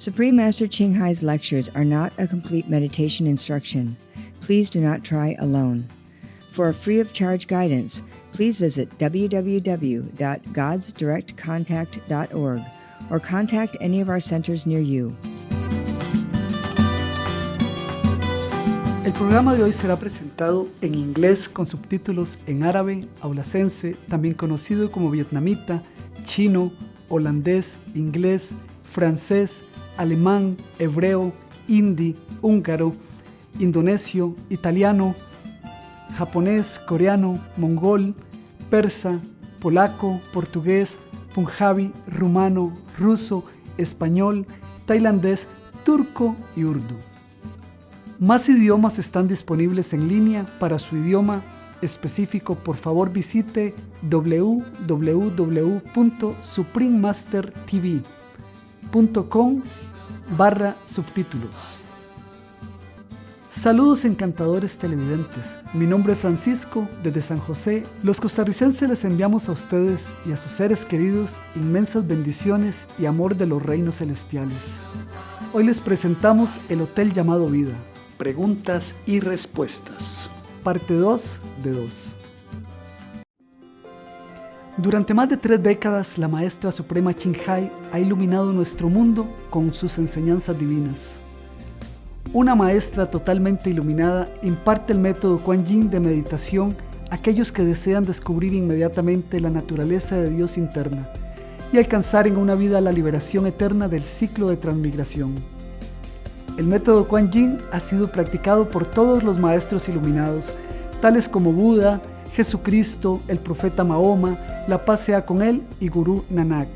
Supreme Master Ching Hai's lectures are not a complete meditation instruction. Please do not try alone. For a free of charge guidance, please visit www.godsdirectcontact.org or contact any of our centers near you. El programa de hoy será presentado en inglés con subtítulos en árabe, aulacense, también conocido como vietnamita, chino, holandés, inglés, francés, alemán, hebreo, hindi, húngaro, indonesio, italiano, japonés, coreano, mongol, persa, polaco, portugués, punjabi, rumano, ruso, español, tailandés, turco y urdu. Más idiomas están disponibles en línea. Para su idioma específico, por favor visite www.suprememastertv.com/subtítulos. Saludos encantadores televidentes, mi nombre es Francisco, desde San José. Los costarricenses les enviamos a ustedes y a sus seres queridos inmensas bendiciones y amor de los reinos celestiales. Hoy les presentamos el hotel llamado Vida. Preguntas y respuestas. Parte 2 de 2. Durante más de 3 décadas, la Maestra Suprema Ching Hai ha iluminado nuestro mundo con sus enseñanzas divinas. Una maestra totalmente iluminada imparte el método Kuan Yin de meditación a aquellos que desean descubrir inmediatamente la naturaleza de Dios interna y alcanzar en una vida la liberación eterna del ciclo de transmigración. El método Kuan Yin ha sido practicado por todos los maestros iluminados, tales como Buda, Jesucristo, el profeta Mahoma, la paz sea con él y Gurú Nanak.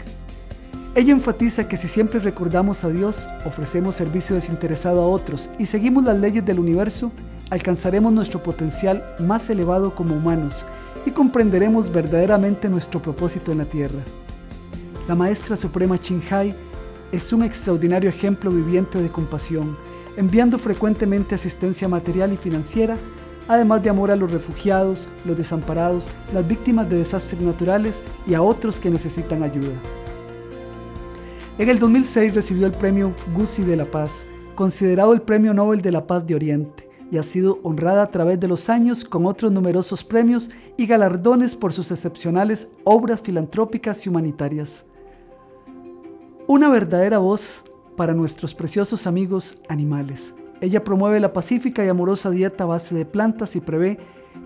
Ella enfatiza que si siempre recordamos a Dios, ofrecemos servicio desinteresado a otros y seguimos las leyes del universo, alcanzaremos nuestro potencial más elevado como humanos y comprenderemos verdaderamente nuestro propósito en la Tierra. La Maestra Suprema Ching Hai es un extraordinario ejemplo viviente de compasión, enviando frecuentemente asistencia material y financiera, además de amor a los refugiados, los desamparados, las víctimas de desastres naturales y a otros que necesitan ayuda. En el 2006 recibió el premio Gusi de la Paz, considerado el Premio Nobel de la Paz de Oriente, y ha sido honrada a través de los años con otros numerosos premios y galardones por sus excepcionales obras filantrópicas y humanitarias. Una verdadera voz para nuestros preciosos amigos animales. Ella promueve la pacífica y amorosa dieta a base de plantas y prevé,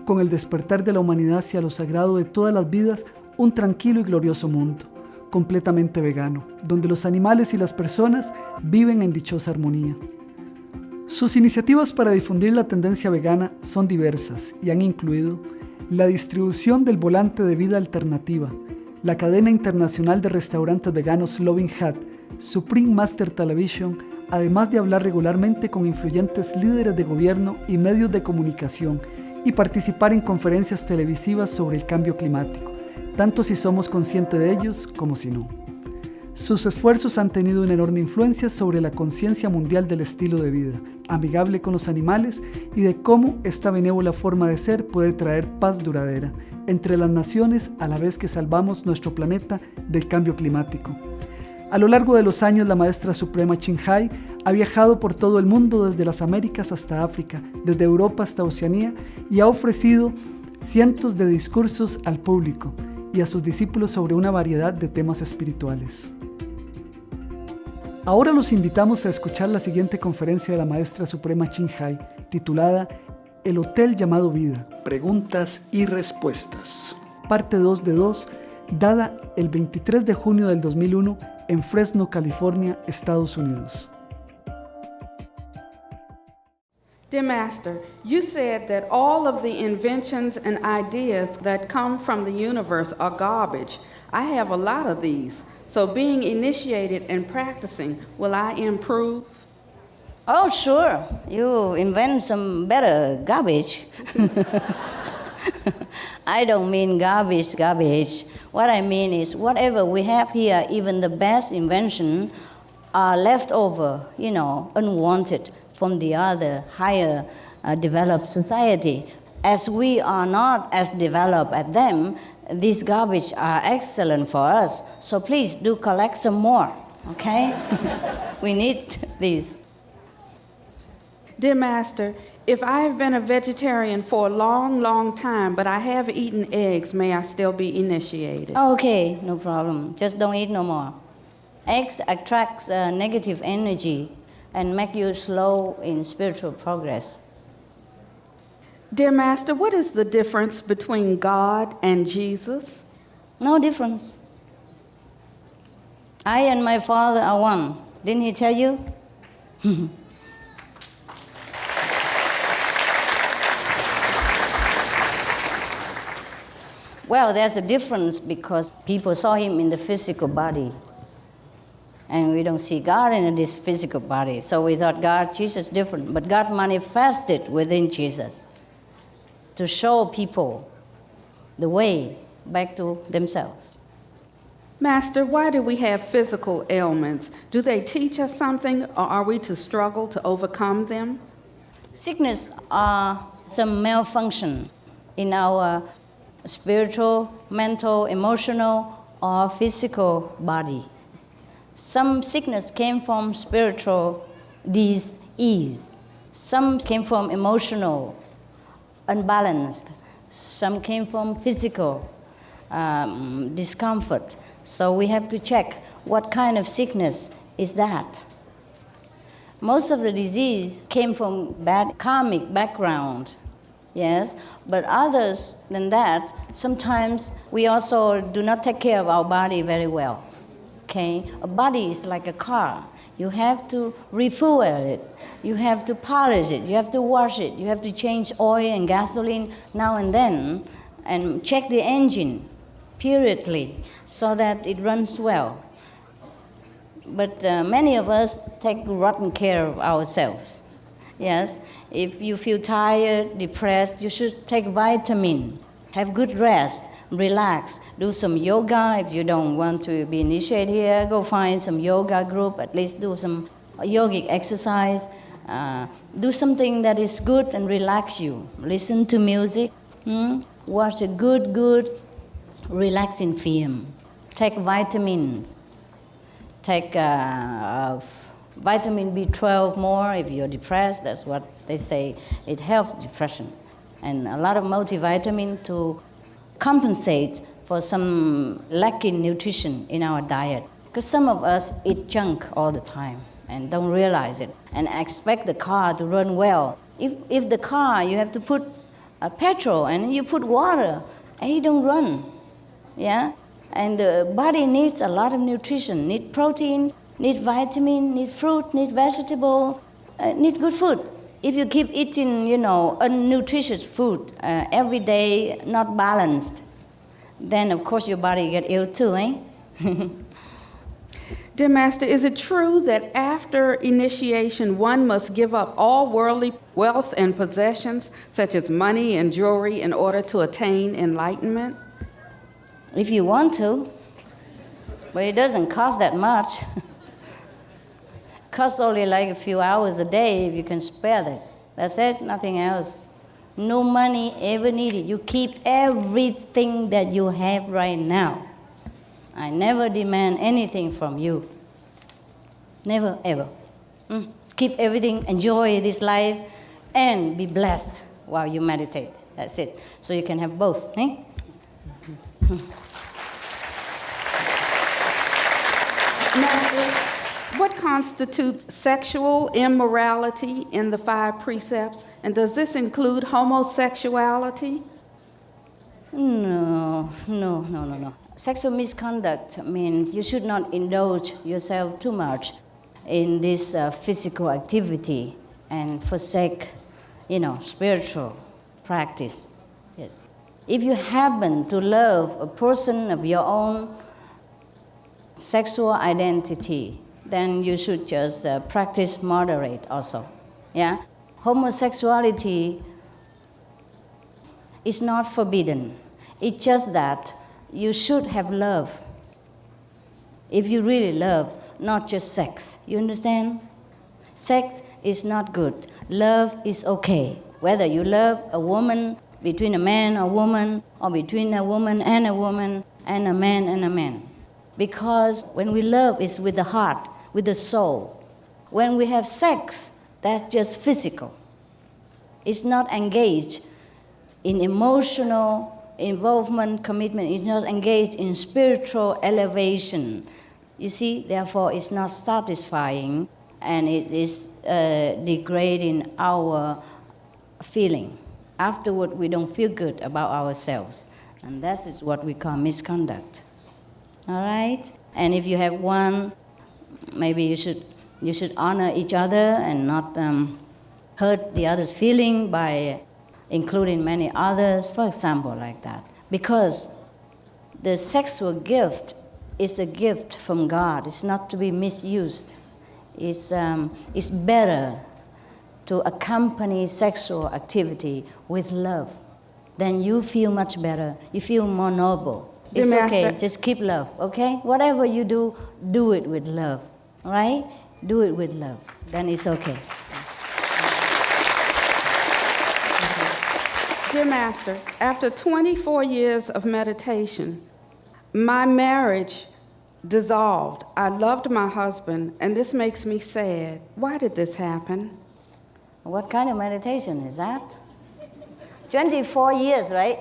con el despertar de la humanidad hacia lo sagrado de todas las vidas, un tranquilo y glorioso mundo, completamente vegano, donde los animales y las personas viven en dichosa armonía. Sus iniciativas para difundir la tendencia vegana son diversas y han incluido la distribución del volante de vida alternativa, la cadena internacional de restaurantes veganos Loving Hut, Supreme Master Television, además de hablar regularmente con influyentes líderes de gobierno y medios de comunicación y participar en conferencias televisivas sobre el cambio climático, tanto si somos conscientes de ellos como si no. Sus esfuerzos han tenido una enorme influencia sobre la conciencia mundial del estilo de vida, amigable con los animales y de cómo esta benévola forma de ser puede traer paz duradera entre las naciones a la vez que salvamos nuestro planeta del cambio climático. A lo largo de los años, la Maestra Suprema Ching Hai ha viajado por todo el mundo, desde las Américas hasta África, desde Europa hasta Oceanía, y ha ofrecido cientos de discursos al público y a sus discípulos sobre una variedad de temas espirituales. Ahora los invitamos a escuchar la siguiente conferencia de la Maestra Suprema Ching Hai, titulada El Hotel Llamado Vida. Preguntas y respuestas. Parte 2 de 2, dada el 23 de junio del 2001 en Fresno, California, Estados Unidos. Dear Master, you said that all of the inventions and ideas that come from the universe are garbage. I have a lot of these. So being initiated and practicing, will I improve? Oh, sure. You invent some better garbage. I don't mean garbage. What I mean is whatever we have here, even the best invention, are left over, unwanted from the other higher developed society. As we are not as developed as them, these garbage are excellent for us. So please do collect some more. okay? We need these. Dear Master, if I have been a vegetarian for a long, long time, but I have eaten eggs, may I still be initiated? Okay, no problem. Just don't eat no more. Eggs attracts negative energy and make you slow in spiritual progress. Dear Master, what is the difference between God and Jesus? No difference. I and my Father are one. Didn't he tell you? Well, there's a difference because people saw him in the physical body. And we don't see God in this physical body. So we thought God, Jesus different. But God manifested within Jesus to show people the way back to themselves. Master, why do we have physical ailments? Do they teach us something, or are we to struggle to overcome them? Sickness are some malfunction in our spiritual, mental, emotional, or physical body. Some sickness came from spiritual disease. Some came from emotional, unbalanced. Some came from physical discomfort. So we have to check what kind of sickness is that. Most of the disease came from bad karmic background, yes, but others than that, sometimes we also do not take care of our body very well. Okay, a body is like a car. You have to refuel it. You have to polish it. You have to wash it. You have to change oil and gasoline now and then and check the engine periodically so that it runs well. But many of us take rotten care of ourselves. Yes, if you feel tired, depressed, you should take vitamin, have good rest, relax, do some yoga. If you don't want to be initiated here, go find some yoga group, at least do some yogic exercise. Do something that is good and relax you. Listen to music, watch a good relaxing film. Take vitamins. Take vitamin B12 more if you're depressed. That's what they say. It helps depression. And a lot of multivitamin to compensate for some lacking nutrition in our diet. Because some of us eat junk all the time and don't realize it and expect the car to run well. If the car, you have to put petrol and you put water and it don't run. Yeah? And the body needs a lot of nutrition, need protein, need vitamin, need fruit, need vegetable, need good food. If you keep eating, unnutritious food every day, not balanced, then of course your body get ill too, eh? Dear Master, is it true that after initiation one must give up all worldly wealth and possessions, such as money and jewelry, in order to attain enlightenment? If you want to, but it doesn't cost that much. Costs only like a few hours a day if you can spare that. That's it, nothing else. No money ever needed. You keep everything that you have right now. I never demand anything from you. Never, ever. Keep everything, enjoy this life, and be blessed while you meditate. That's it. So you can have both, eh? Master, what constitutes sexual immorality in the 5 precepts? And does this include homosexuality? No. Sexual misconduct means you should not indulge yourself too much in this physical activity and forsake, spiritual practice. Yes. If you happen to love a person of your own sexual identity, then you should just practice moderate also. Yeah? Homosexuality is not forbidden. It's just that you should have love. If you really love, not just sex. You understand? Sex is not good. Love is okay. Whether you love a woman, between a man or woman, or between a woman and a woman, and a man and a man. Because when we love, it's with the heart, with the soul. When we have sex, that's just physical. It's not engaged in emotional involvement, commitment. It's not engaged in spiritual elevation. You see, therefore, it's not satisfying, and it is degrading our feeling. Afterward, we don't feel good about ourselves, and that is what we call misconduct. All right? And if you have one, maybe you should honor each other and not hurt the other's feeling by including many others, for example, like that. Because the sexual gift is a gift from God. It's not to be misused. It's better to accompany sexual activity with love. Then you feel much better. You feel more noble. Dear It's okay. Master. Just keep love, okay? Whatever you do, do it with love, all right? Do it with love. Then it's okay. Dear Master, after 24 years of meditation, my marriage dissolved. I loved my husband, and this makes me sad. Why did this happen? What kind of meditation is that? 24 years, right?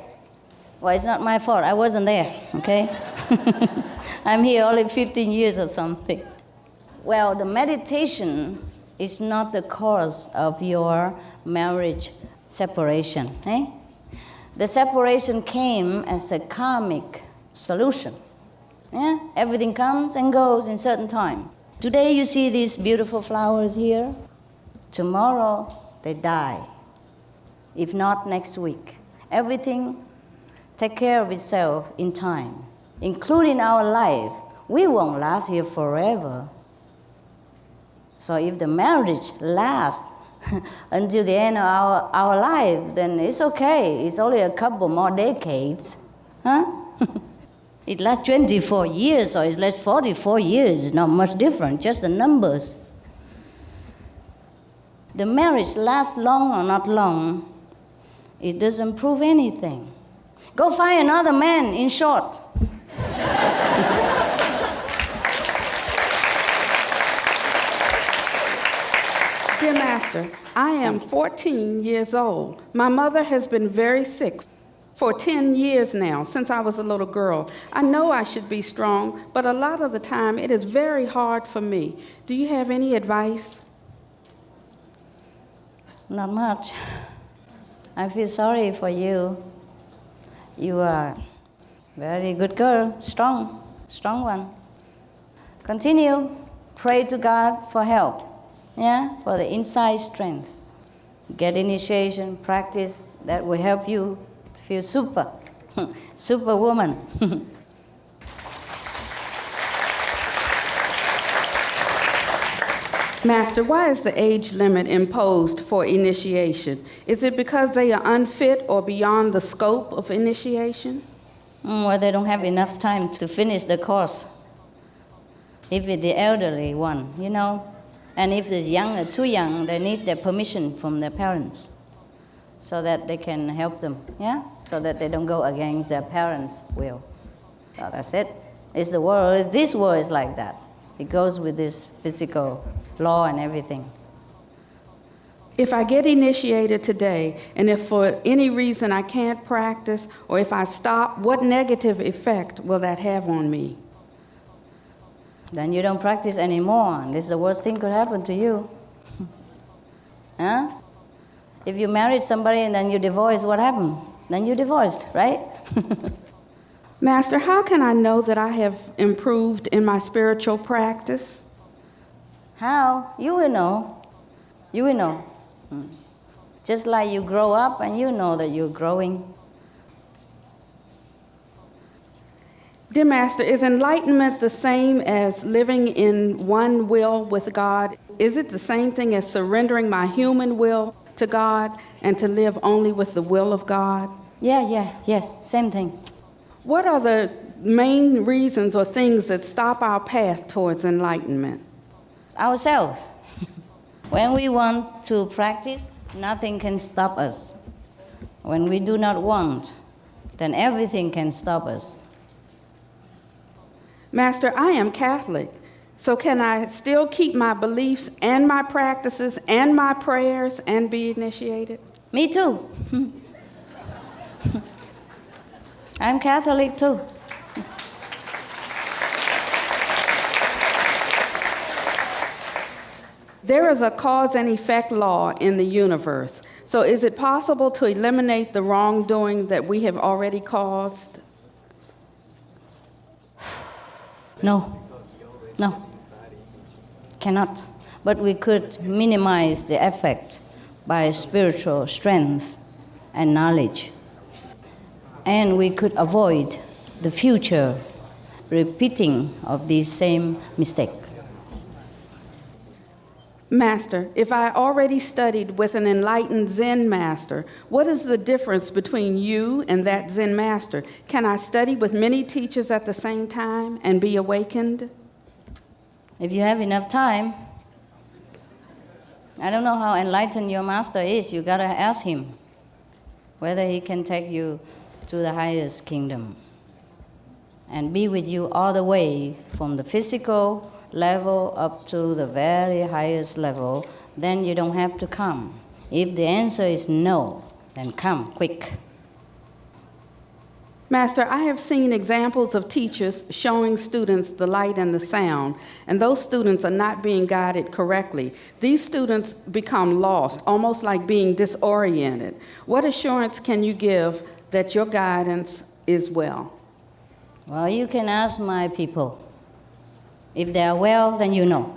Well, it's not my fault. I wasn't there, okay? I'm here only 15 years or something. Well, the meditation is not the cause of your marriage separation, eh? The separation came as a karmic solution. Yeah? Everything comes and goes in certain time. Today you see these beautiful flowers here. Tomorrow they die. If not, next week. Everything take care of itself in time, including our life. We won't last here forever. So if the marriage lasts until the end of our life, then it's okay. It's only a couple more decades. Huh? It lasts 24 years or it lasts 44 years. It's not much different, just the numbers. The marriage lasts long or not long, it doesn't prove anything. Go find another man, in short. Dear Master, I am 14 years old. My mother has been very sick for 10 years now, since I was a little girl. I know I should be strong, but a lot of the time it is very hard for me. Do you have any advice? Not much. I feel sorry for you. You are a very good girl, strong one. Continue. Pray to God for help, yeah, for the inside strength. Get initiation, practice, that will help you to feel superwoman. Master, why is the age limit imposed for initiation? Is it because they are unfit or beyond the scope of initiation? Well, they don't have enough time to finish the course. If it's the elderly one, you know, and if it's young, too young, they need their permission from their parents so that they can help them, yeah? So that they don't go against their parents' will. So that's it. It's the world. This world is like that. It goes with this physical law and everything. If I get initiated today, and if for any reason I can't practice, or if I stop, what negative effect will that have on me? Then you don't practice anymore. This is the worst thing could happen to you. Huh? If you married somebody and then you divorce, what happened? Then you divorced, right? Master, how can I know that I have improved in my spiritual practice? How? You will know. You will know. Just like you grow up and you know that you're growing. Dear Master, is enlightenment the same as living in one will with God? Is it the same thing as surrendering my human will to God and to live only with the will of God? Yes, same thing. What are the main reasons or things that stop our path towards enlightenment? Ourselves. When we want to practice, nothing can stop us. When we do not want, then everything can stop us. Master, I am Catholic, so can I still keep my beliefs and my practices and my prayers and be initiated? Me too. I'm Catholic too. There is a cause and effect law in the universe. So is it possible to eliminate the wrongdoing that we have already caused? No, cannot. But we could minimize the effect by spiritual strength and knowledge. And we could avoid the future repeating of these same mistakes. Master, if I already studied with an enlightened Zen master, what is the difference between you and that Zen master? Can I study with many teachers at the same time and be awakened? If you have enough time, I don't know how enlightened your master is. You gotta ask him whether he can take you to the highest kingdom and be with you all the way from the physical level up to the very highest level. Then you don't have to come. If the answer is no, then come quick. Master, I have seen examples of teachers showing students the light and the sound, and those students are not being guided correctly. These students become lost, almost like being disoriented. What assurance can you give that your guidance is well? Well, you can ask my people. If they are well, then you know.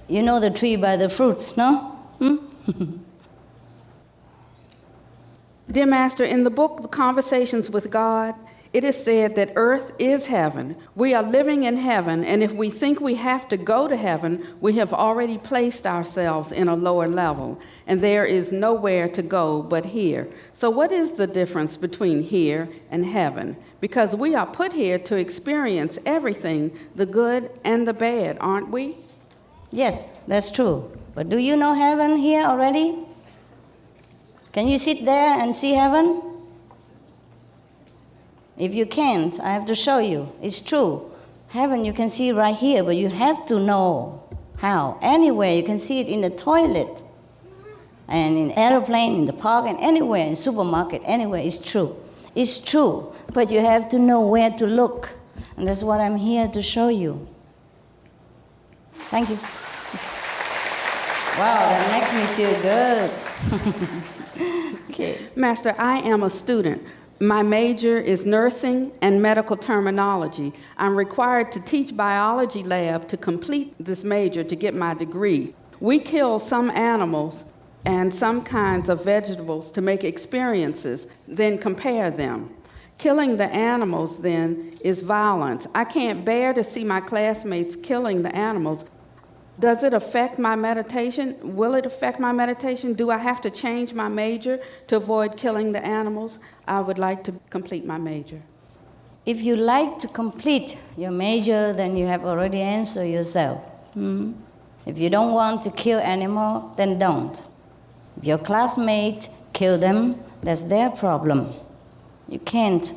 You know the tree by the fruits, no? Dear Master, in the book Conversations with God, it is said that earth is heaven. We are living in heaven, and if we think we have to go to heaven, we have already placed ourselves in a lower level, and there is nowhere to go but here. So what is the difference between here and heaven? Because we are put here to experience everything, the good and the bad, aren't we? Yes, that's true. But do you know heaven here already? Can you sit there and see heaven? If you can't, I have to show you. It's true. Heaven you can see right here, but you have to know how. Anywhere, you can see it in the toilet, and in airplane, in the park, and anywhere, in supermarket, anywhere. It's true. It's true, but you have to know where to look. And that's what I'm here to show you. Thank you. Wow, that makes me feel good. Okay. Master, I am a student. My major is nursing and medical terminology. I'm required to teach biology lab to complete this major to get my degree. We kill some animals and some kinds of vegetables to make experiences, then compare them. Killing the animals, then, is violence. I can't bear to see my classmates killing the animals. Does it affect my meditation? Will it affect my meditation? Do I have to change my major to avoid killing the animals? I would like to complete my major. If you like to complete your major, then you have already answered yourself. If you don't want to kill animal, then don't. If your classmate kill them, that's their problem. You can't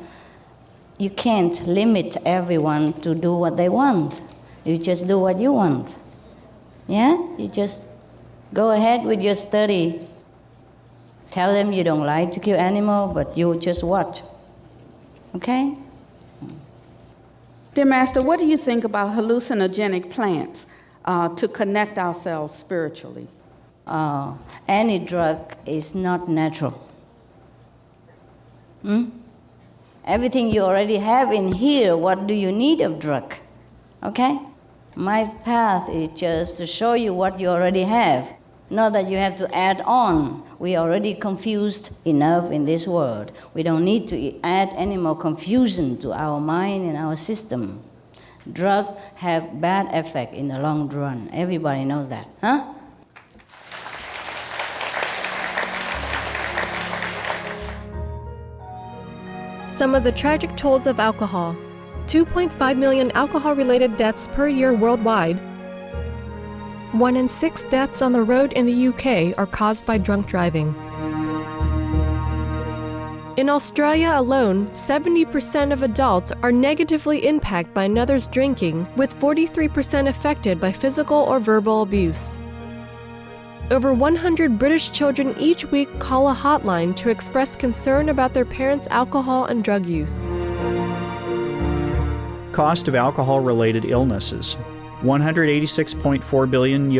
limit everyone to do what they want. You just do what you want. Yeah? You just go ahead with your study. Tell them you don't like to kill animal, but you just watch. Okay? Dear Master, what do you think about hallucinogenic plants to connect ourselves spiritually? Any drug is not natural. Everything you already have in here, what do you need of drug? Okay? My path is just to show you what you already have, not that you have to add on. We are already confused enough in this world. We don't need to add any more confusion to our mind and our system. Drugs have bad effect in the long run. Everybody knows that, huh? Some of the tragic tolls of alcohol. 2.5 million alcohol-related deaths per year worldwide. 1 in 6 deaths on the road in the UK are caused by drunk driving. In Australia alone, 70% of adults are negatively impacted by another's drinking, with 43% affected by physical or verbal abuse. Over 100 British children each week call a hotline to express concern about their parents' alcohol and drug use. Cost of alcohol-related illnesses: $186.4 billion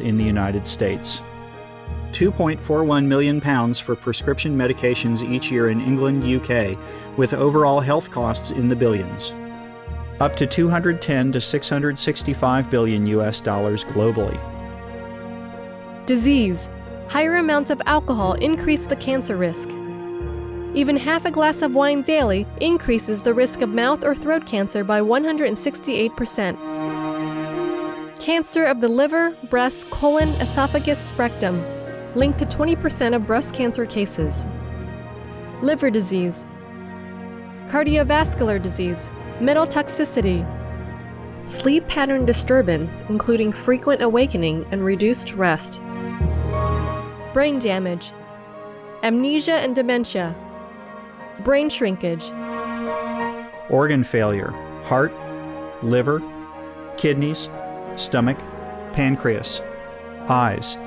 in the United States. £2.41 million for prescription medications each year in England, UK, with overall health costs in the billions. Up to $210 to $665 billion globally. Disease. Higher amounts of alcohol increase the cancer risk. Even half a glass of wine daily increases the risk of mouth or throat cancer by 168%. Cancer of the liver, breast, colon, esophagus, rectum, linked to 20% of breast cancer cases. Liver disease. Cardiovascular disease, metal toxicity. Sleep pattern disturbance, including frequent awakening and reduced rest. Brain damage. Amnesia and dementia. Brain shrinkage. Organ failure: heart, liver, kidneys, stomach, pancreas, eyes.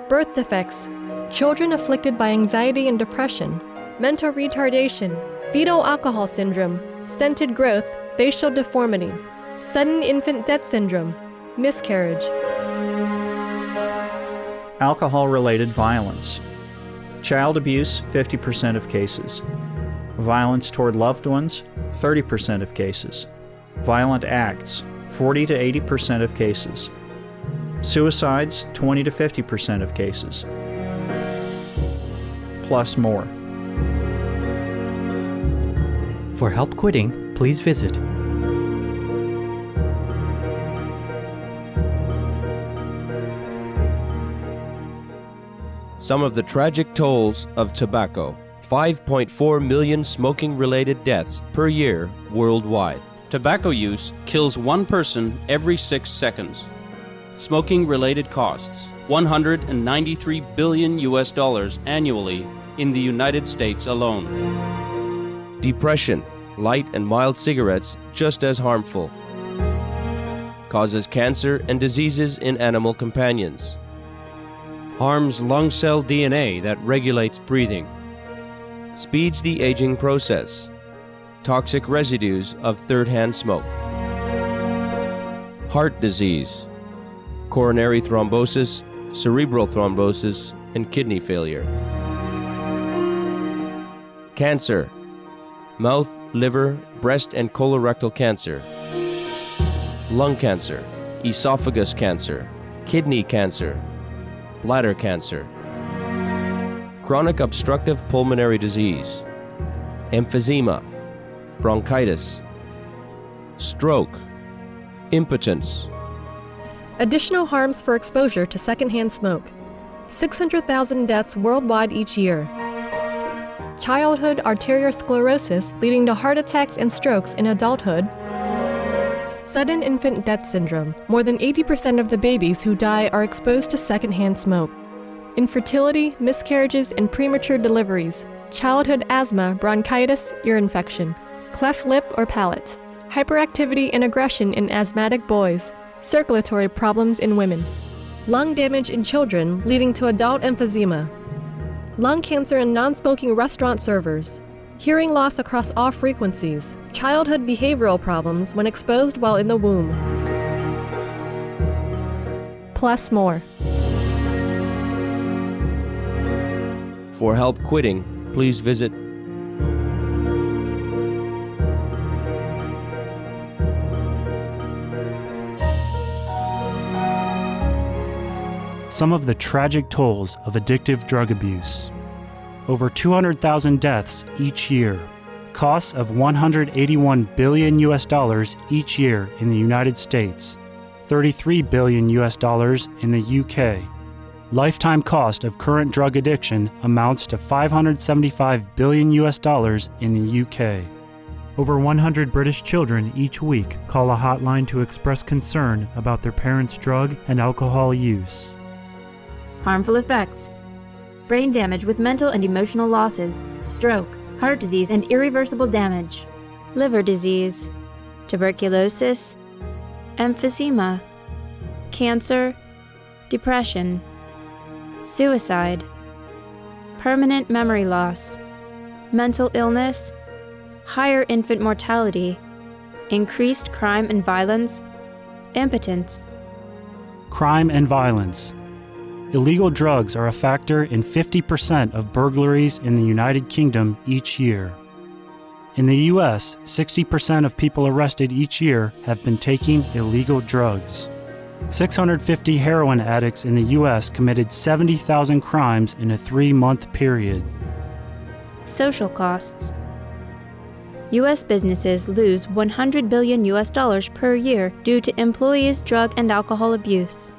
Birth defects. Children afflicted by anxiety and depression. Mental retardation. Fetal alcohol syndrome. Stunted growth. Facial deformity. Sudden infant death syndrome. Miscarriage. Alcohol-related violence. Child abuse, 50% of cases. Violence toward loved ones, 30% of cases. Violent acts, 40 to 80% of cases. Suicides, 20 to 50% of cases. Plus more. For help quitting, please visit Some of the tragic tolls of tobacco. 5.4 million smoking-related deaths per year worldwide. Tobacco use kills one person every 6 seconds. Smoking-related costs: $193 billion annually in the United States alone. Depression. Light and mild cigarettes just as harmful. Causes cancer and diseases in animal companions. Harms lung cell DNA that regulates breathing. Speeds the aging process. Toxic residues of third-hand smoke. Heart disease. Coronary thrombosis, cerebral thrombosis, and kidney failure. Cancer. Mouth, liver, breast, and colorectal cancer. Lung cancer, esophagus cancer, kidney cancer, bladder cancer. Chronic obstructive pulmonary disease. Emphysema, bronchitis, stroke, impotence. Additional harms for exposure to secondhand smoke. 600,000 deaths worldwide each year. Childhood arteriosclerosis leading to heart attacks and strokes in adulthood. Sudden infant death syndrome. More than 80% of the babies who die are exposed to secondhand smoke. Infertility, miscarriages, and premature deliveries. Childhood asthma, bronchitis, ear infection. Cleft lip or palate. Hyperactivity and aggression in asthmatic boys. Circulatory problems in women. Lung damage in children leading to adult emphysema. Lung cancer in non-smoking restaurant servers. Hearing loss across all frequencies. Childhood behavioral problems when exposed while in the womb. Plus more. For help quitting, please visit Some of the tragic tolls of addictive drug abuse. Over 200,000 deaths each year. Costs of $181 billion each year in the United States. $33 billion in the UK. Lifetime cost of current drug addiction amounts to $575 billion in the UK. Over 100 British children each week call a hotline to express concern about their parents' drug and alcohol use. Harmful effects. brain damage with mental and emotional losses, stroke, heart disease, and irreversible damage, liver disease, tuberculosis, emphysema, cancer, depression, suicide, permanent memory loss, mental illness, higher infant mortality, increased crime and violence, impotence. Crime and violence. Illegal drugs are a factor in 50% of burglaries in the United Kingdom each year. In the U.S., 60% of people arrested each year have been taking illegal drugs. 650 heroin addicts in the U.S. committed 70,000 crimes in a 3-month period. Social costs. U.S. businesses lose $100 billion per year due to employees' drug and alcohol abuse.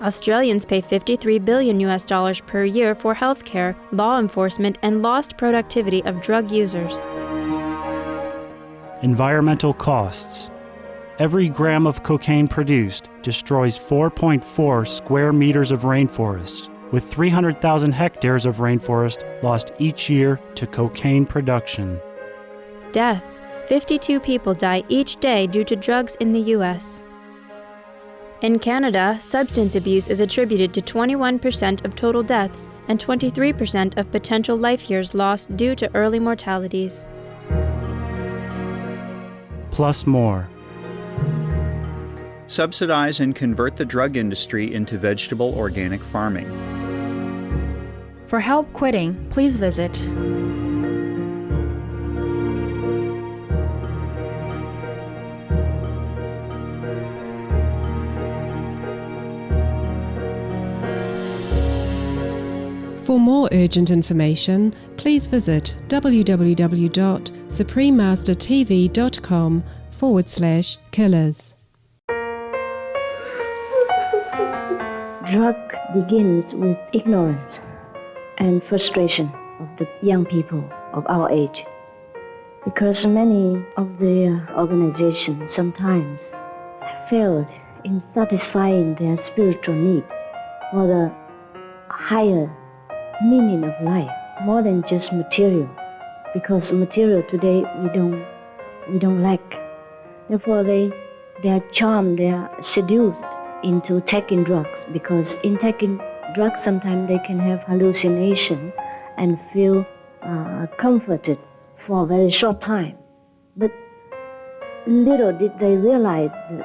Australians pay $53 billion per year for healthcare, law enforcement, and lost productivity of drug users. Environmental costs. Every gram of cocaine produced destroys 4.4 square meters of rainforest, with 300,000 hectares of rainforest lost each year to cocaine production. Death. 52 people die each day due to drugs in the U.S. In Canada, substance abuse is attributed to 21% of total deaths and 23% of potential life years lost due to early mortalities. Plus more. Subsidize and convert the drug industry into vegetable organic farming. For help quitting, please visit For more urgent information, please visit www.suprememastertv.com/killers. Drug begins with ignorance and frustration of the young people of our age, because many of the organizations sometimes have failed in satisfying their spiritual need for the higher meaning of life, more than just material, because material today we don't lack. Therefore they are charmed, they are seduced into taking drugs, because in taking drugs sometimes they can have hallucination and feel comforted for a very short time. But little did they realize the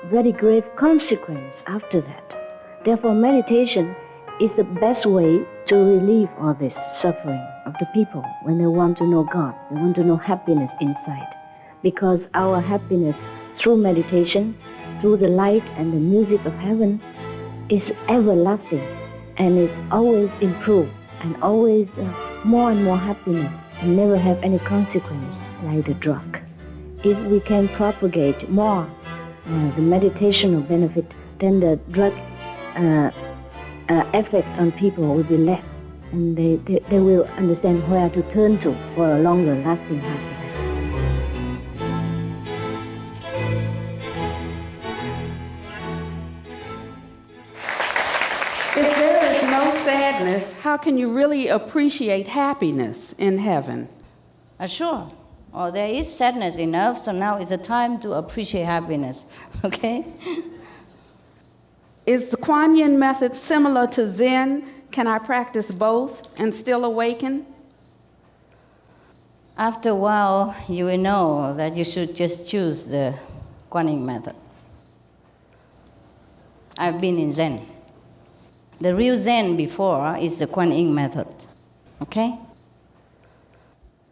very grave consequence after that. Therefore meditation is the best way to relieve all this suffering of the people when they want to know God, they want to know happiness inside. Because our happiness through meditation, through the light and the music of heaven, is everlasting and is always improved and always more and more happiness and never have any consequence like the drug. If we can propagate more the meditational benefit, then the drug effect on people will be less, and they will understand where to turn to for a longer lasting happiness. If there is no sadness, how can you really appreciate happiness in heaven? Sure. Oh, there is sadness enough, so now is the time to appreciate happiness, okay? Is the Kuan Yin method similar to Zen? Can I practice both and still awaken? After a while, you will know that you should just choose the Kuan Yin method. I've been in Zen. The real Zen before is the Kuan Yin method, okay?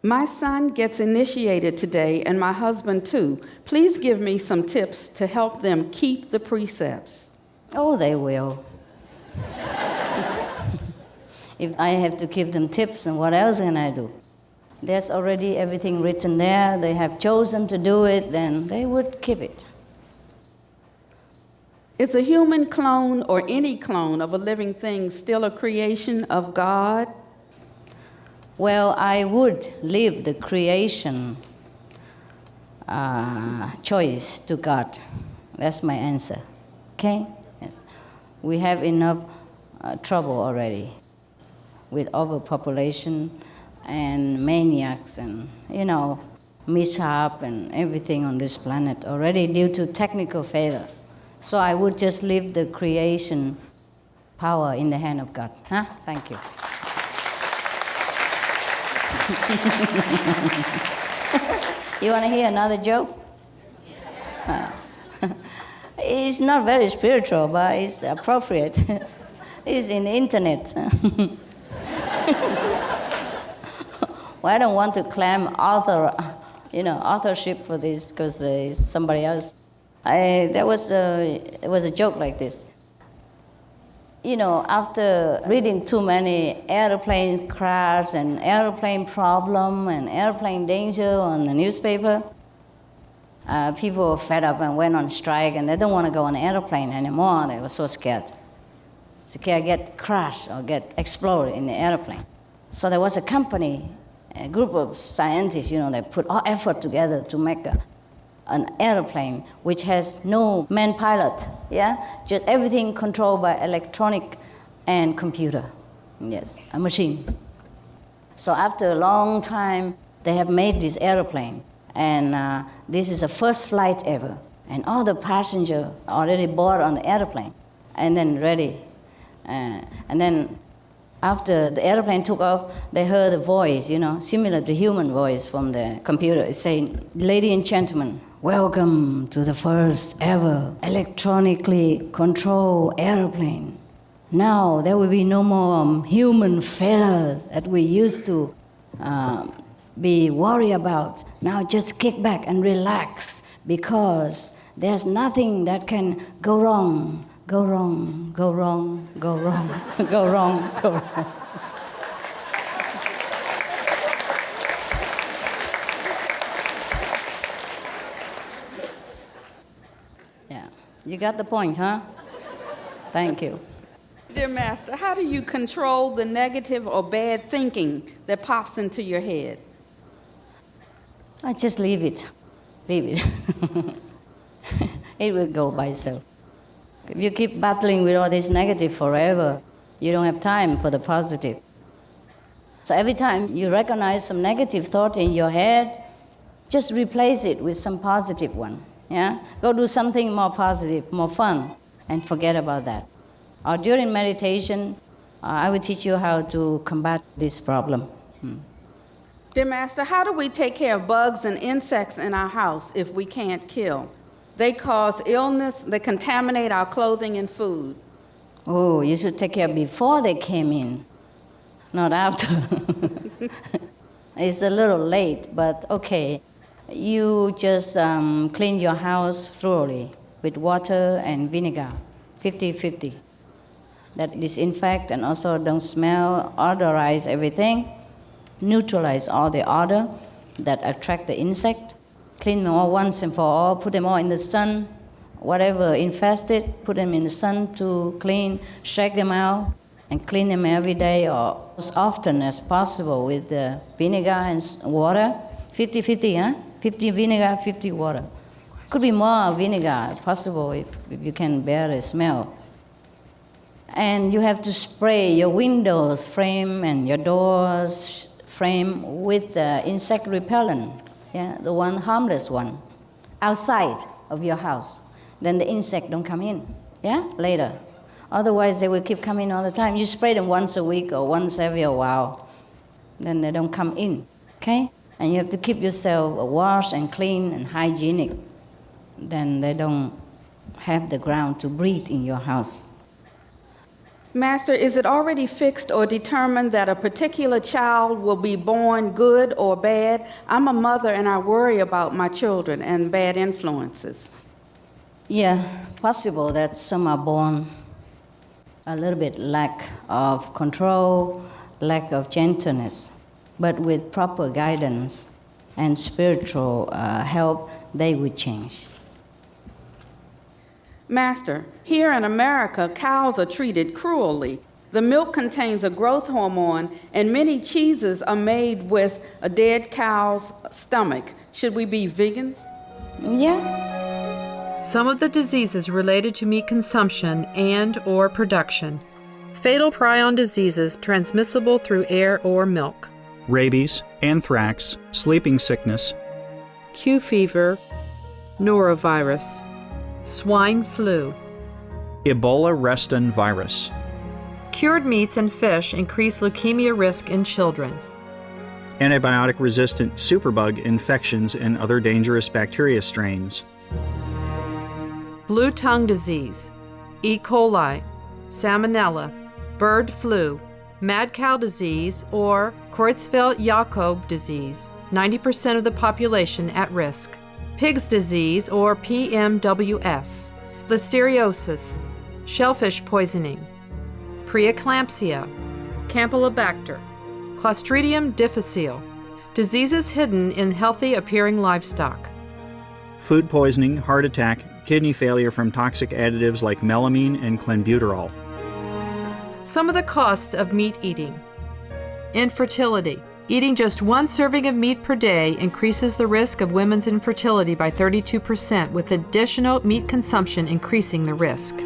My son gets initiated today, and my husband too. Please give me some tips to help them keep the precepts. Oh, they will. If I have to give them tips, and what else can I do? There's already everything written there. They have chosen to do it, then they would keep it. Is a human clone or any clone of a living thing still a creation of God? Well, I would leave the creation choice to God. That's my answer. Okay? Yes. We have enough trouble already. with overpopulation and maniacs and, mishap and everything on this planet already due to technical failure. So I would just leave the creation power in the hand of God. Thank you. You want to hear another joke? It's not very spiritual, but it's appropriate. It's in the internet. Well, I don't want to claim authorship for this because it's somebody else. It was a joke like this. After reading too many airplane crash and airplane problem and airplane danger on the newspaper, people were fed up and went on strike, and they don't want to go on an airplane anymore. They were so scared. Scared get crashed or get exploded in the airplane. So there was a company, a group of scientists, they put all effort together to make an airplane which has no man pilot, just everything controlled by electronic and computer, a machine. So after a long time, they have made this airplane, and this is the first flight ever, and all the passengers already board on the airplane, and then ready, and then after the airplane took off, they heard a voice, similar to human voice from the computer. It's saying, "Ladies and gentlemen, welcome to the first ever electronically controlled airplane. Now there will be no more human failure that we used to be worried about. Now just kick back and relax, because there's nothing that can go wrong. Go wrong, go wrong, go wrong, go wrong, go wrong." You got the point, huh? Thank you. Dear Master, how do you control the negative or bad thinking that pops into your head? I just leave it. Leave it. It will go by itself. If you keep battling with all this negative forever, you don't have time for the positive. So every time you recognize some negative thought in your head, just replace it with some positive one. Go do something more positive, more fun, and forget about that. Or during meditation, I will teach you how to combat this problem. Dear Master, how do we take care of bugs and insects in our house if we can't kill? They cause illness, they contaminate our clothing and food. Oh, you should take care before they came in, not after. It's a little late, but okay. You just clean your house thoroughly with water and vinegar, 50-50. That disinfect and also don't smell, odorize everything, neutralize all the odor that attract the insect, clean them all once and for all, put them all in the sun, whatever infested, put them in the sun to clean, shake them out, and clean them every day or as often as possible with the vinegar and water, 50-50, huh? 50 vinegar, 50 water. Could be more vinegar possible if you can bear the smell. And you have to spray your windows frame and your doors frame with the insect repellent, the one harmless one, outside of your house. Then the insect don't come in, later. Otherwise, they will keep coming all the time. You spray them once a week or once every a while. Then they don't come in, okay? And you have to keep yourself washed and clean and hygienic. Then they don't have the ground to breathe in your house. Master, is it already fixed or determined that a particular child will be born good or bad? I'm a mother and I worry about my children and bad influences. Yeah, possible that some are born a little bit lack of control, lack of gentleness. But with proper guidance and spiritual help, they would change. Master, here in America, cows are treated cruelly. The milk contains a growth hormone, and many cheeses are made with a dead cow's stomach. Should we be vegans? Yeah. Some of the diseases related to meat consumption and/or production: Fatal prion diseases transmissible through air or milk. Rabies, anthrax, sleeping sickness, Q fever, norovirus, swine flu. Ebola reston virus. Cured meats and fish increase leukemia risk in children. Antibiotic-resistant superbug infections and other dangerous bacteria strains. Blue tongue disease, E. coli, salmonella, bird flu, mad cow disease, or Creutzfeldt-Jakob disease, 90% of the population at risk. Pig's disease, or PMWS, listeriosis, shellfish poisoning, preeclampsia, Campylobacter, Clostridium difficile, diseases hidden in healthy-appearing livestock. Food poisoning, heart attack, kidney failure from toxic additives like melamine and clenbuterol. Some of the costs of meat eating. Infertility. Eating just one serving of meat per day increases the risk of women's infertility by 32%, with additional meat consumption increasing the risk.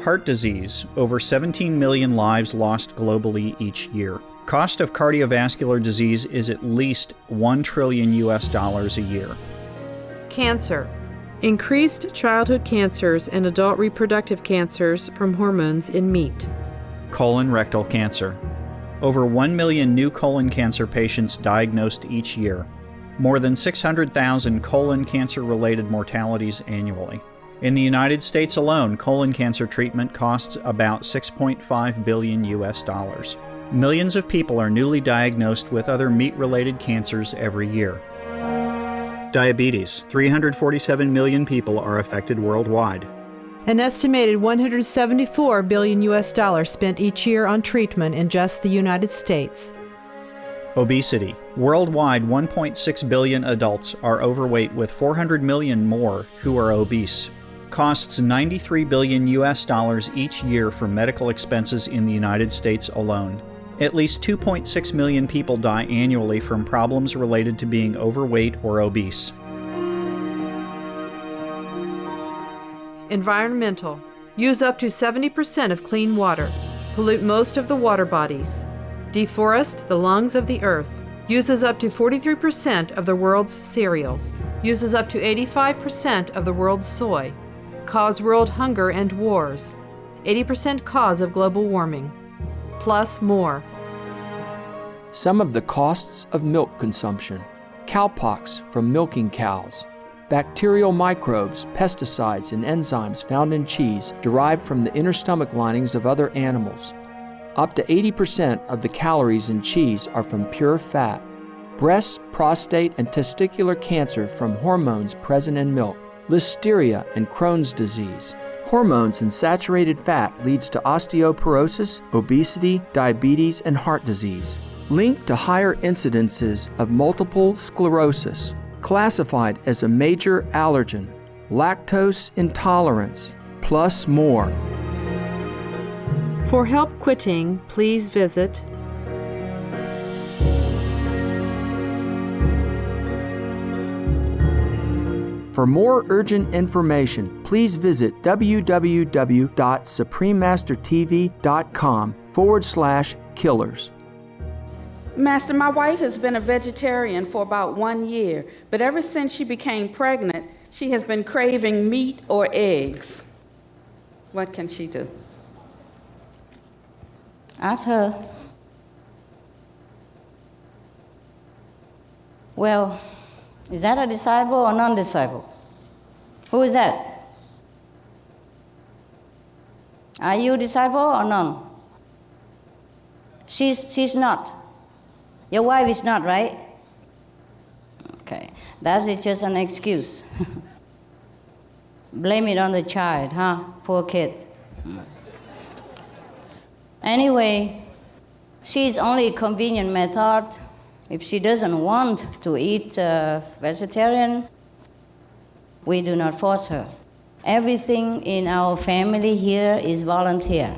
Heart disease, over 17 million lives lost globally each year. Cost of cardiovascular disease is at least $1 trillion a year. Cancer. Increased childhood cancers and adult reproductive cancers from hormones in meat. Colon rectal cancer. Over 1 million new colon cancer patients diagnosed each year. More than 600,000 colon cancer-related mortalities annually. In the United States alone, colon cancer treatment costs about $6.5 billion. Millions of people are newly diagnosed with other meat-related cancers every year. Diabetes. 347 million people are affected worldwide. An estimated $174 billion spent each year on treatment in just the United States. Obesity. Worldwide, 1.6 billion adults are overweight, with 400 million more who are obese. Costs $93 billion each year for medical expenses in the United States alone. At least 2.6 million people die annually from problems related to being overweight or obese. Environmental. Use up to 70% of clean water. Pollute most of the water bodies. Deforest the lungs of the earth. Uses up to 43% of the world's cereal. Uses up to 85% of the world's soy. Cause world hunger and wars. 80% cause of global warming. Plus more. Some of the costs of milk consumption. Cowpox from milking cows. Bacterial microbes, pesticides, and enzymes found in cheese derived from the inner stomach linings of other animals. Up to 80% of the calories in cheese are from pure fat. Breast, prostate, and testicular cancer from hormones present in milk. Listeria and Crohn's disease. Hormones in saturated fat leads to osteoporosis, obesity, diabetes, and heart disease. Linked to higher incidences of multiple sclerosis. Classified as a major allergen, lactose intolerance, plus more. For help quitting, please visit For more urgent information, please visit www.suprememastertv.com/killers. Master, my wife has been a vegetarian for about 1 year, but ever since she became pregnant, she has been craving meat or eggs. What can she do? Ask her. Well, is that a disciple or non-disciple? Who is that? Are you a disciple or none? She's not. Your wife is not, right? Okay, that is just an excuse. Blame it on the child, huh? Poor kid. Anyway, she's only a convenient method. If she doesn't want to eat vegetarian, we do not force her. Everything in our family here is volunteer.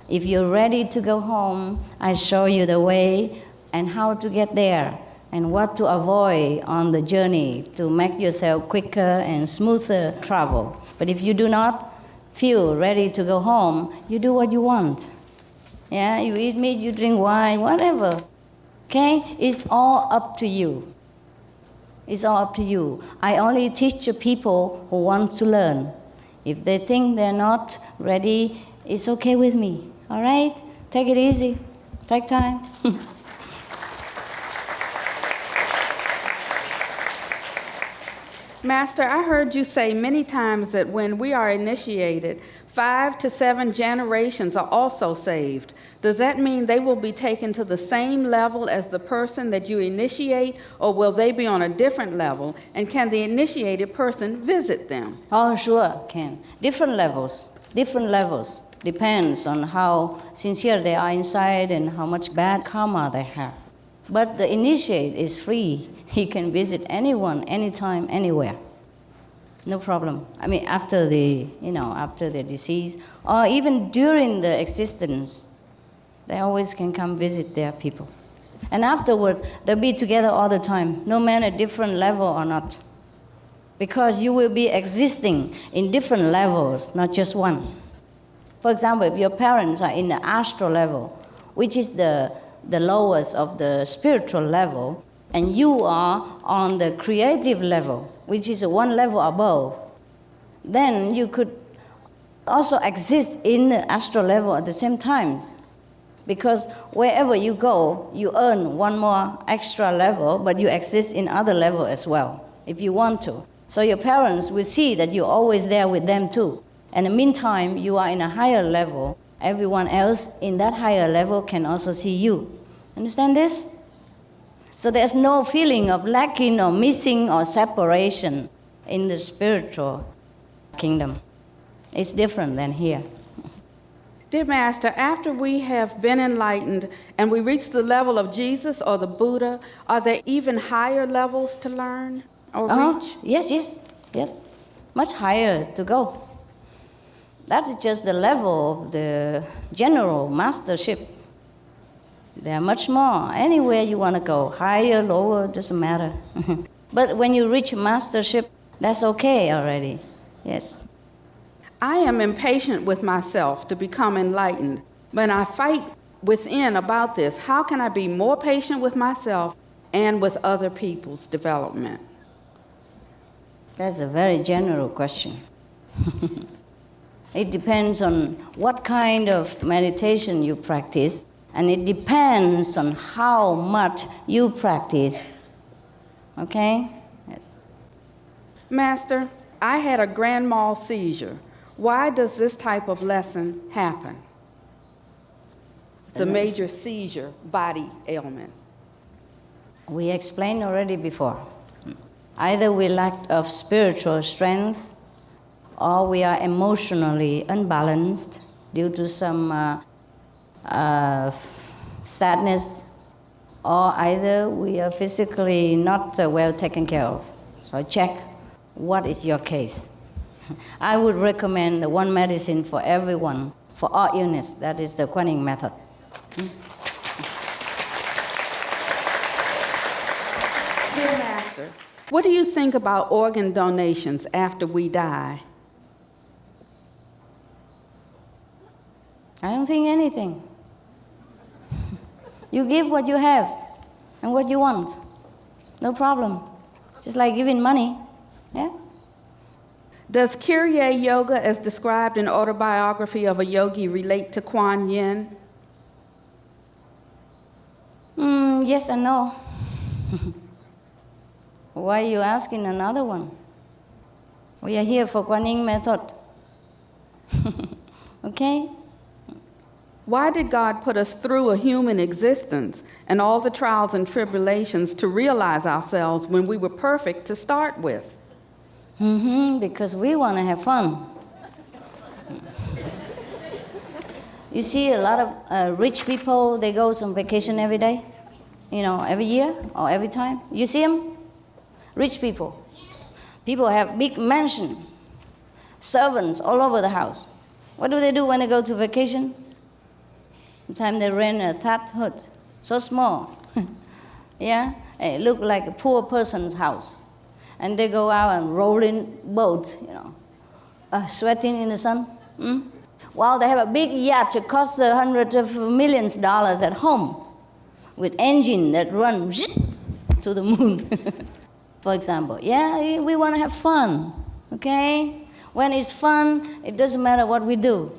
If you're ready to go home, I show you the way and how to get there and what to avoid on the journey to make yourself quicker and smoother travel. But if you do not, feel ready to go home, you do what you want. Yeah, you eat meat, you drink wine, whatever. Okay? It's all up to you. It's all up to you. I only teach people who want to learn. If they think they're not ready, it's okay with me. All right? Take it easy. Take time. Master, I heard you say many times that when we are initiated, 5 to 7 generations are also saved. Does that mean they will be taken to the same level as the person that you initiate, or will they be on a different level? And can the initiated person visit them? Oh, sure, can. Different levels. Depends on how sincere they are inside and how much bad karma they have. But the initiate is free. He can visit anyone, anytime, anywhere. No problem. I mean, after the disease, or even during the existence, they always can come visit their people. And afterward, they'll be together all the time, no matter different level or not. Because you will be existing in different levels, not just one. For example, if your parents are in the astral level, which is the lowest of the spiritual level, and you are on the creative level, which is one level above, then you could also exist in the astral level at the same time. Because wherever you go, you earn one more extra level, but you exist in other level as well, if you want to. So your parents will see that you're always there with them too. And in the meantime, you are in a higher level. Everyone else in that higher level can also see you. Understand this? So there's no feeling of lacking or missing or separation in the spiritual kingdom. It's different than here. Dear Master, after we have been enlightened and we reach the level of Jesus or the Buddha, are there even higher levels to learn or reach? Yes. Much higher to go. That is just the level of the general mastership. There are much more. Anywhere you want to go, higher, lower, doesn't matter. But when you reach mastership, that's okay already. Yes. I am impatient with myself to become enlightened. When I fight within about this, how can I be more patient with myself and with other people's development? That's a very general question. It depends on what kind of meditation you practice, and it depends on how much you practice. Okay? Yes. Master, I had a grand mal seizure. Why does this type of lesson happen? It's a major seizure, body ailment. We explained already before. Either we lack of spiritual strength, or we are emotionally unbalanced due to some sadness, or either we are physically not well taken care of. So check what is your case. I would recommend the one medicine for everyone, for all illness. That is the Kuan Yin method. Dear Master, what do you think about organ donations after we die? I don't think anything. You give what you have and what you want. No problem. Just like giving money. Yeah? Does Kriya Yoga, as described in Autobiography of a Yogi, relate to Kuan Yin? Yes and no. Why are you asking another one? We are here for Kuan Yin method. Okay? Why did God put us through a human existence and all the trials and tribulations to realize ourselves when we were perfect to start with? Because we want to have fun. You see a lot of rich people, they go on vacation every day, every year or every time. You see them? Rich people. People have big mansion, servants all over the house. What do they do when they go to vacation? Sometimes they rent a thatch hut, so small. Yeah? It looks like a poor person's house. And they go out and roll in boats, sweating in the sun. While they have a big yacht, it costs hundreds of millions of dollars at home, with engine that run to the moon, for example. Yeah, we want to have fun, okay? When it's fun, it doesn't matter what we do.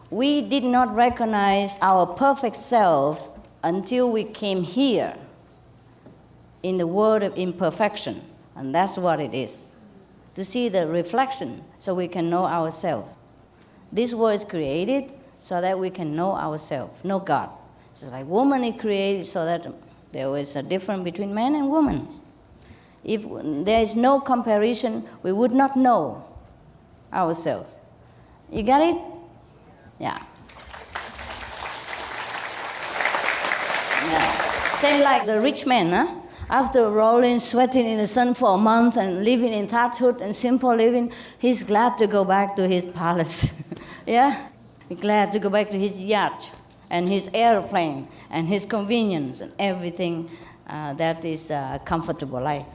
We did not recognize our perfect selves until we came here in the world of imperfection, and that's what it is, to see the reflection so we can know ourselves. This world is created so that we can know ourselves, know God. It's like woman is created so that there is a difference between man and woman. If there is no comparison, we would not know ourselves. You got it? Yeah. Same like the rich man, huh? After rolling, sweating in the sun for a month and living in thatchwood and simple living, he's glad to go back to his palace. Yeah? He's glad to go back to his yacht and his airplane and his convenience and everything that is a comfortable life.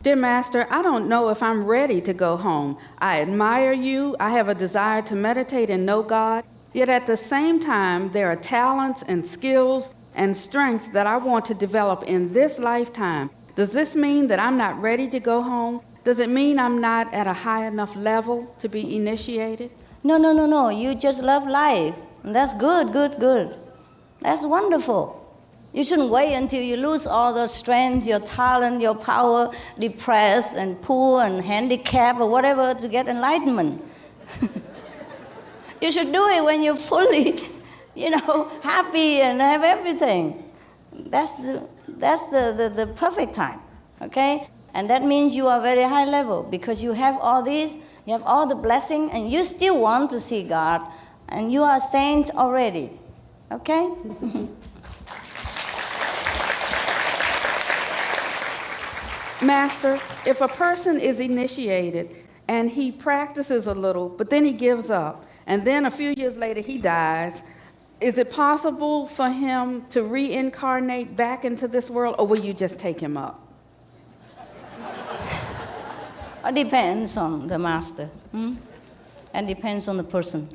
Dear Master, I don't know if I'm ready to go home. I admire you. I have a desire to meditate and know God. Yet at the same time, there are talents and skills and strength that I want to develop in this lifetime. Does this mean that I'm not ready to go home? Does it mean I'm not at a high enough level to be initiated? No. You just love life. And that's good. That's wonderful. You shouldn't wait until you lose all the strength, your talent, your power, depressed and poor and handicapped or whatever to get enlightenment. You should do it when you're fully, happy and have everything. That's the perfect time, okay? And that means you are very high level because you have all these, you have all the blessing, and you still want to see God, and you are saints already, okay? Master, if a person is initiated and he practices a little, but then he gives up, and then a few years later he dies, is it possible for him to reincarnate back into this world, or will you just take him up? It depends on the master, and depends on the person.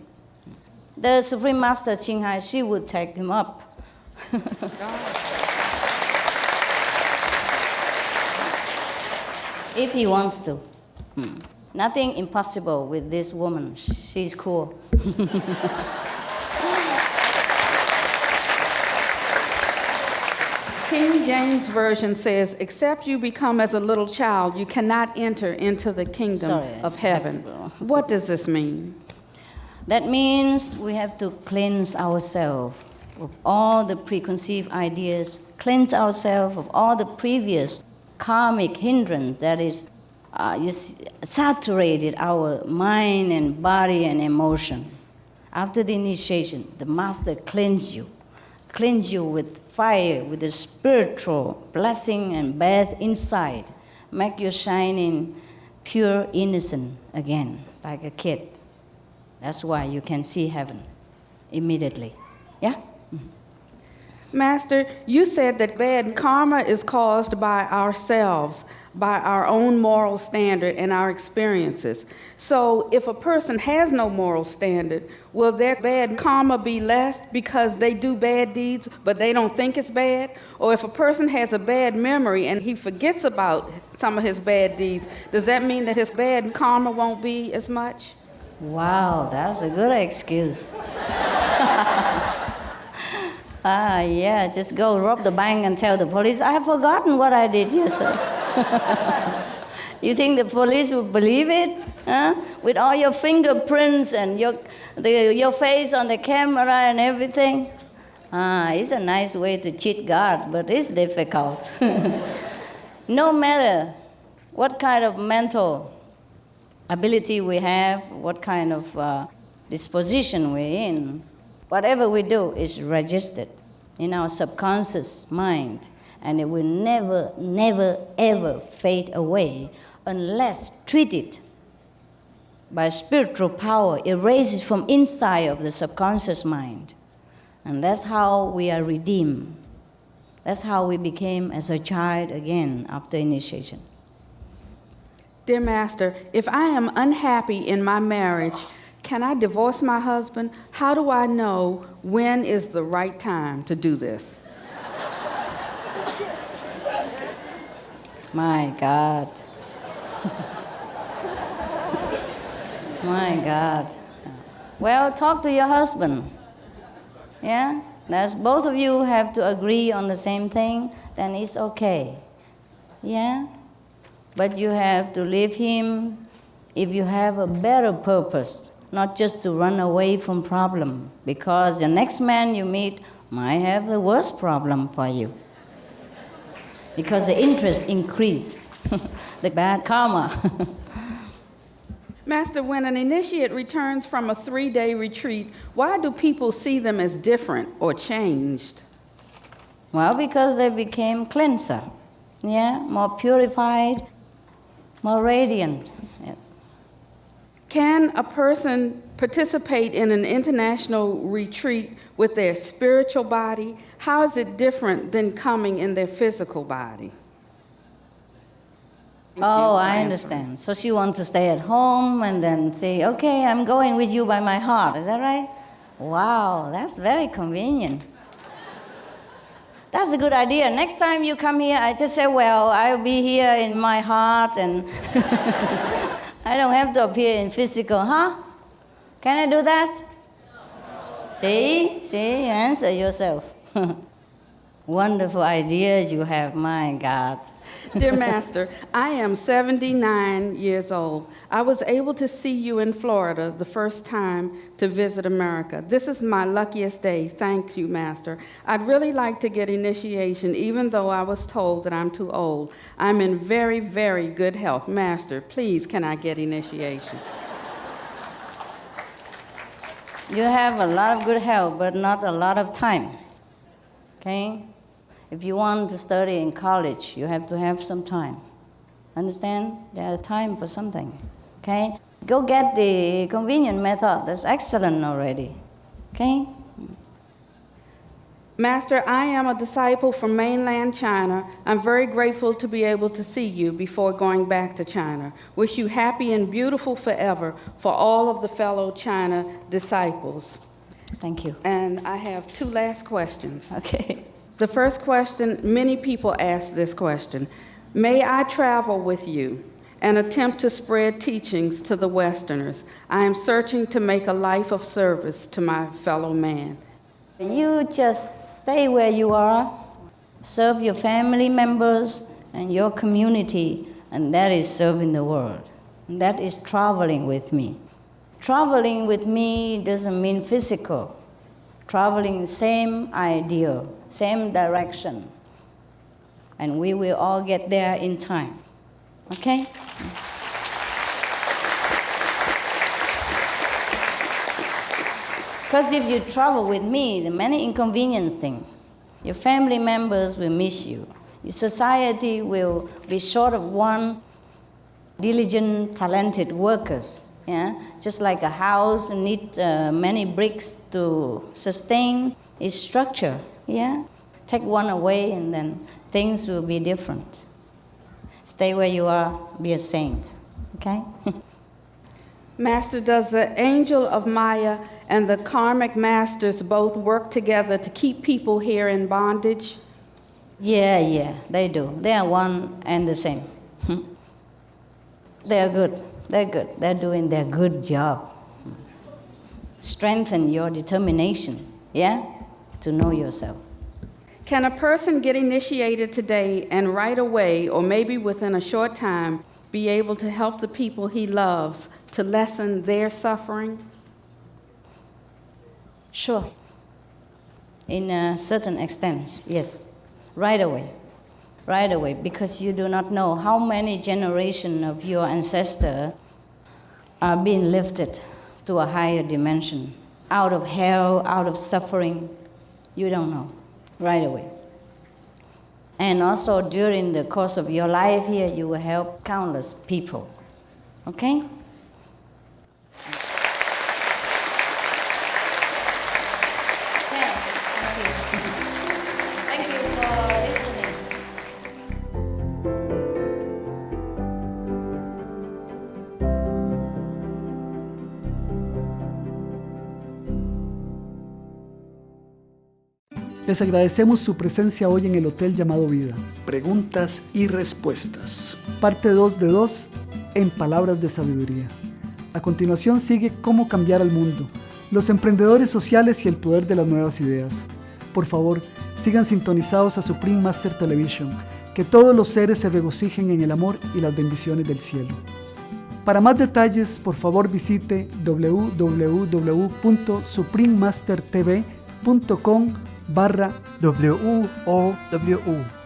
The Supreme Master Ching Hai, she would take him up. If he wants to. Nothing impossible with this woman. She's cool. King James Version says, except you become as a little child, you cannot enter into the kingdom of heaven. What does this mean? That means we have to cleanse ourselves of all the preconceived ideas, cleanse ourselves of all the previous karmic hindrance that is saturated our mind and body and emotion. After the initiation, the master cleanse you with fire, with the spiritual blessing and bath inside, make you shining pure innocent again, like a kid. That's why you can see heaven immediately. Yeah? Master, you said that bad karma is caused by ourselves, by our own moral standard and our experiences. So if a person has no moral standard, will their bad karma be less because they do bad deeds but they don't think it's bad? Or if a person has a bad memory and he forgets about some of his bad deeds, does that mean that his bad karma won't be as much? Wow, that's a good excuse. Yeah, just go rob the bank and tell the police, I have forgotten what I did yesterday. You think the police will believe it? Huh? With all your fingerprints and your face on the camera and everything? It's a nice way to cheat God, but it's difficult. No matter what kind of mental ability we have, what kind of disposition we're in, whatever we do is registered in our subconscious mind, and it will never, never, ever fade away unless treated by spiritual power, erase it from inside of the subconscious mind. And that's how we are redeemed. That's how we became as a child again after initiation. Dear Master, if I am unhappy in my marriage, can I divorce my husband? How do I know when is the right time to do this? My God. My God. Well, talk to your husband. Yeah? That's both of you have to agree on the same thing, then it's okay. Yeah? But you have to leave him if you have a better purpose, not just to run away from problem, because the next man you meet might have the worst problem for you. Because the interest increase, the bad karma. Master, when an initiate returns from a 3-day retreat, why do people see them as different or changed? Well, because they became cleanser, yeah, more purified, more radiant, yes. Can a person participate in an international retreat with their spiritual body? How is it different than coming in their physical body? Oh, I understand. So she wants to stay at home and then say, okay, I'm going with you by my heart. Is that right? Wow, that's very convenient. That's a good idea. Next time you come here, I just say, well, I'll be here in my heart and I don't have to appear in physical, huh? Can I do that? See, you answer yourself. Wonderful ideas you have, my God. Dear Master, I am 79 years old. I was able to see you in Florida the first time to visit America. This is my luckiest day. Thank you, Master. I'd really like to get initiation, even though I was told that I'm too old. I'm in very, very good health. Master, please, can I get initiation? You have a lot of good health, but not a lot of time. Okay? If you want to study in college, you have to have some time. Understand? There's time for something. Okay? Go get the convenient method. That's excellent already. Okay? Master, I am a disciple from mainland China. I'm very grateful to be able to see you before going back to China. Wish you happy and beautiful forever for all of the fellow China disciples. Thank you. And I have 2 last questions. Okay. The first question, many people ask this question. May I travel with you and attempt to spread teachings to the Westerners? I am searching to make a life of service to my fellow man. You just stay where you are, serve your family members and your community, and that is serving the world. And that is traveling with me. Traveling with me doesn't mean physical. Traveling, same idea, same direction. And we will all get there in time. Okay? Because if you travel with me, the many inconvenience things. Your family members will miss you. Your society will be short of one diligent, talented workers. Yeah? Just like a house needs many bricks to sustain its structure. Yeah? Take one away and then things will be different. Stay where you are, be a saint. Okay? Master, does the angel of Maya and the karmic masters both work together to keep people here in bondage? Yeah, they do. They are one and the same. They are good. They're good. They're doing their good job. Strengthen your determination, yeah, to know yourself. Can a person get initiated today and right away, or maybe within a short time, be able to help the people he loves to lessen their suffering? Sure. In a certain extent, yes. Right away. Right away, because you do not know how many generations of your ancestors are being lifted to a higher dimension, out of hell, out of suffering. You don't know. Right away. And also during the course of your life here, you will help countless people. Okay? Les agradecemos su presencia hoy en el hotel llamado Vida. Preguntas y respuestas. Parte 2 de 2 en Palabras de Sabiduría. A continuación sigue Cómo cambiar al mundo, los emprendedores sociales y el poder de las nuevas ideas. Por favor, sigan sintonizados a Supreme Master Television. Que todos los seres se regocijen en el amor y las bendiciones del cielo. Para más detalles, por favor visite www.suprememastertv.com/WOW.